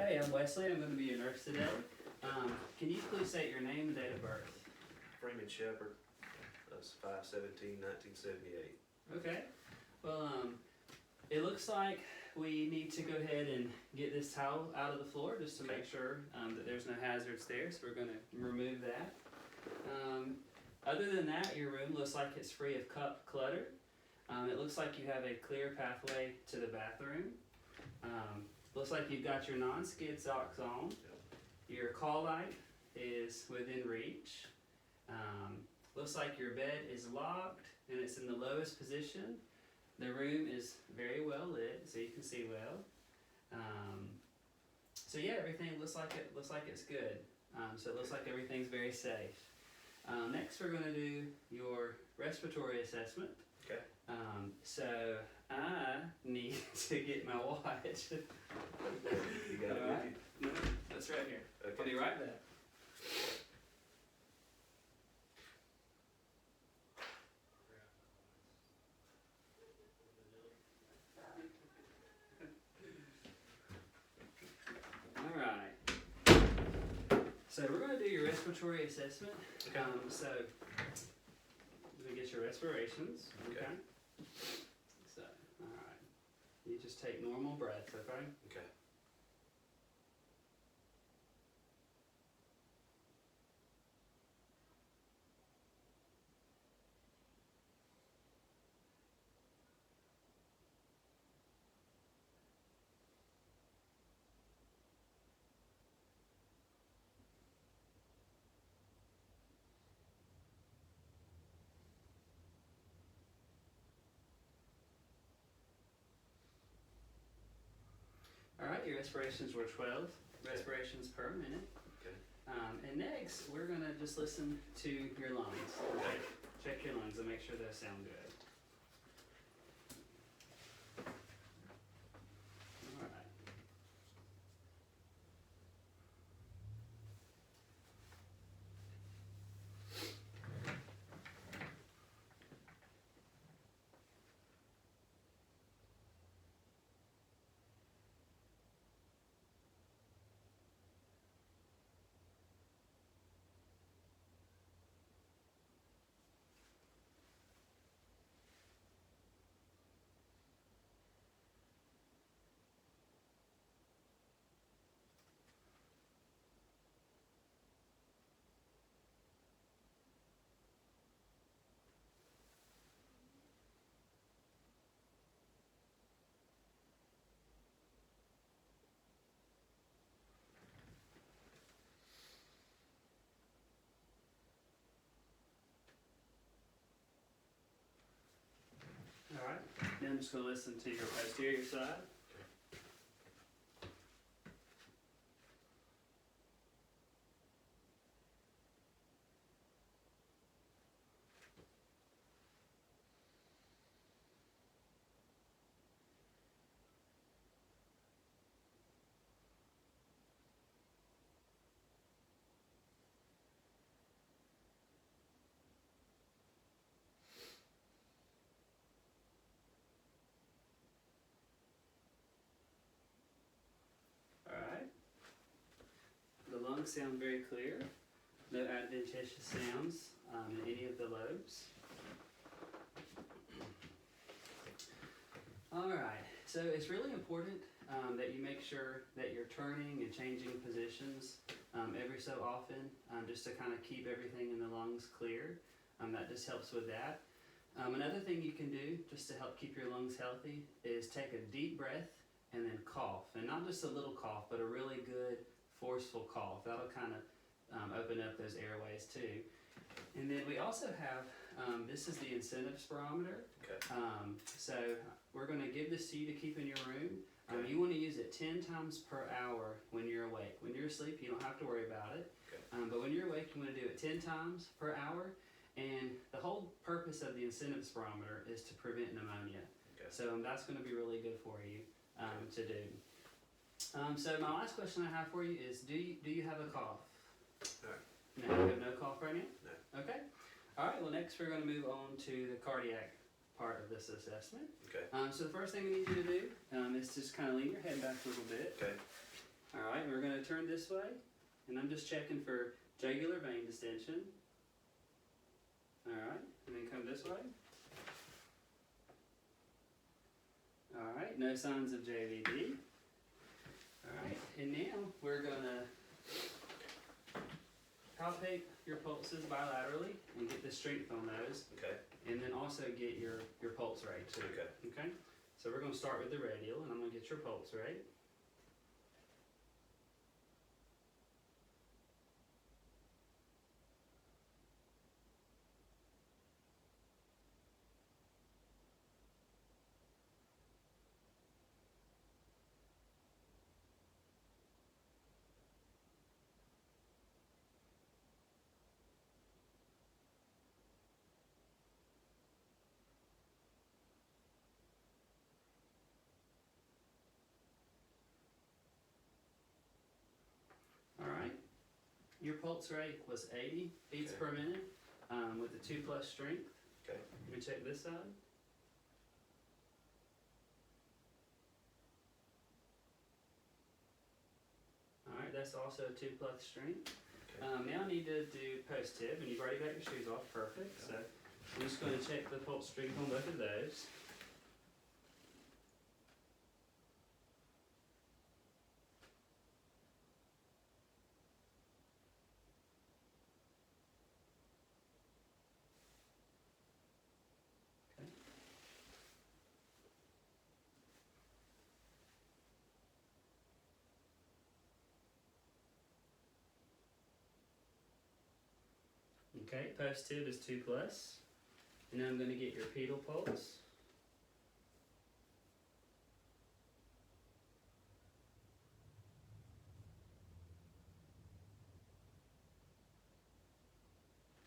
Hey, I'm Wesley. I'm going to be your nurse today. Can you please state your name and date of birth? Freeman Shepherd, that's 5/17/1978. Okay. Well, it looks like we need to go ahead and get this towel out of the floor just to make sure that there's no hazards there. So we're going to remove that. Other than that, your room looks like it's free of clutter. It looks like you have a clear pathway to the bathroom. Looks like you've got your non-skid socks on. Your call light is within reach. Looks like your bed is locked and it's in the lowest position. The room is very well lit, so you can see well. So yeah, everything looks like it's good. So it looks like everything's very safe. Next, we're going to do your respiratory assessment. Okay. So I need to get my watch. You got it Alright. with you? No, that's right here. Okay. I'll be right back. Alright. So we're going to do your respiratory assessment. Okay. So let me get your respirations. Okay. So, alright. You just take normal breaths, okay? Okay. Alright, your respirations were 12 respirations per minute. Okay. And next, we're going to just listen to your lungs. Okay? Check your lungs and make sure they sound good. Alright. Alright, now I'm just going to listen to your posterior side. Alright. The lungs sound very clear. No adventitious sounds in any of the lobes. Alright, so it's really important that you make sure that you're turning and changing positions every so often just to kind of keep everything in the lungs clear. That just helps with that. Another thing you can do just to help keep your lungs healthy is take a deep breath and then cough. And not just a little cough, but a really good forceful cough. That'll kind of open up those airways too. And then we also have, this is the incentive spirometer. Okay. So we're going to give this to you to keep in your room. Okay. You want to use it 10 times per hour when you're awake. When you're asleep, you don't have to worry about it. Okay. But when you're awake, you want to do it 10 times per hour. And the whole purpose of the incentive spirometer is to prevent pneumonia. Okay. So that's going to be really good for you to do. So my last question I have for you is, do you have a cough? No. No, you have no cough right now? No. Okay. All right, well next we're going to move on to the cardiac part of this assessment. Okay. So the first thing we need you to do is just kind of lean your head back a little bit. Okay. Alright, and we're going to turn this way, and I'm just checking for jugular vein distension. Alright, and then come this way. Alright, no signs of JVD. Alright, and now we're going to palpate your pulses bilaterally and get the strength on those, Okay. and then also get your pulse rate too. Okay. Okay? So we're going to start with the radial, and I'm going to get your pulse rate. Alright, your pulse rate was 80 beats Okay. per minute with the 2+ strength. Okay. Let me check this side. Alright, that's also 2+ strength. Okay. Now I need to do post-tib, and you've already got your shoes off, perfect. So I'm just going to check the pulse strength on both of those. Okay, post-tib is 2+. And now I'm going to get your pedal pulse.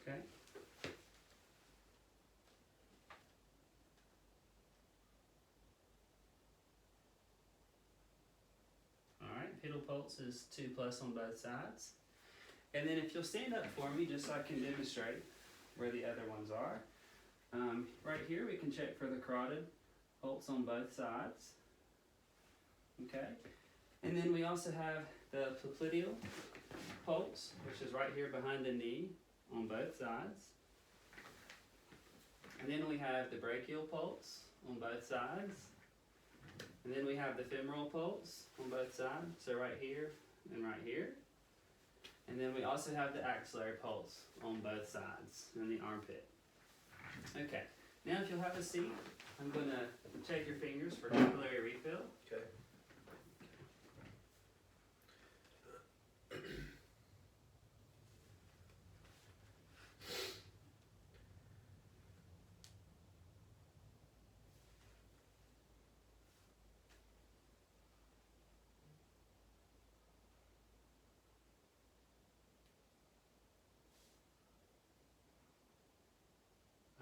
Okay. Alright, pedal pulse is 2+ on both sides. And then if you'll stand up for me, just so I can demonstrate where the other ones are. Right here we can check for the carotid pulse on both sides. Okay. And then we also have the popliteal pulse, which is right here behind the knee on both sides. And then we have the brachial pulse on both sides. And then we have the femoral pulse on both sides, so right here and right here. And then we also have the axillary pulse on both sides in the armpit. Okay, now if you'll have a seat, I'm going to check your fingers for capillary refill. Okay.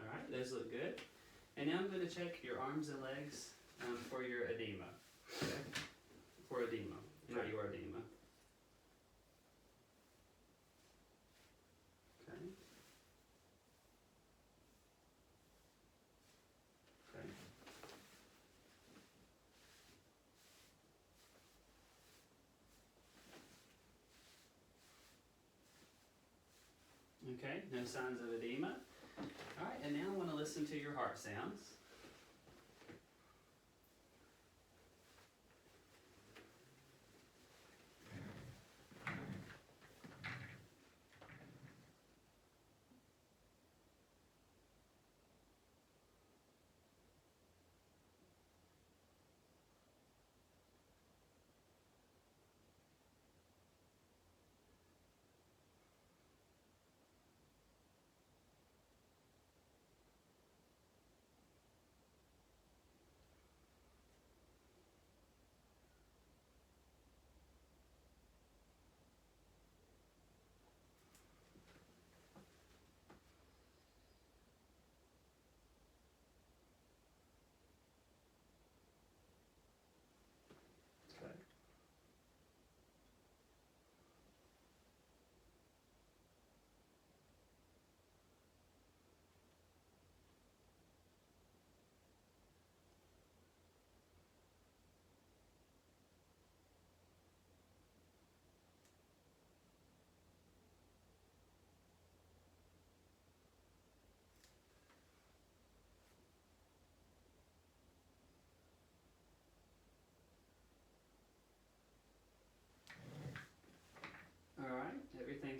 Alright, those look good. And now I'm going to check your arms and legs for your edema. Okay? For edema, not your edema. Okay. Okay. Okay, no signs of edema. Alright, and now I want to listen to your heart sounds.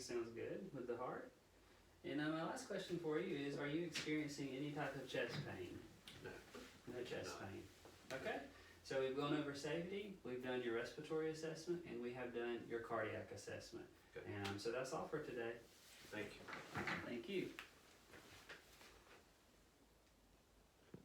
sounds good with the heart. And my last question for you is, are you experiencing any type of chest pain? No. No chest No. pain. Okay. So we've gone over safety, we've done your respiratory assessment, and we have done your cardiac assessment. Okay. And so that's all for today. Thank you. Thank you.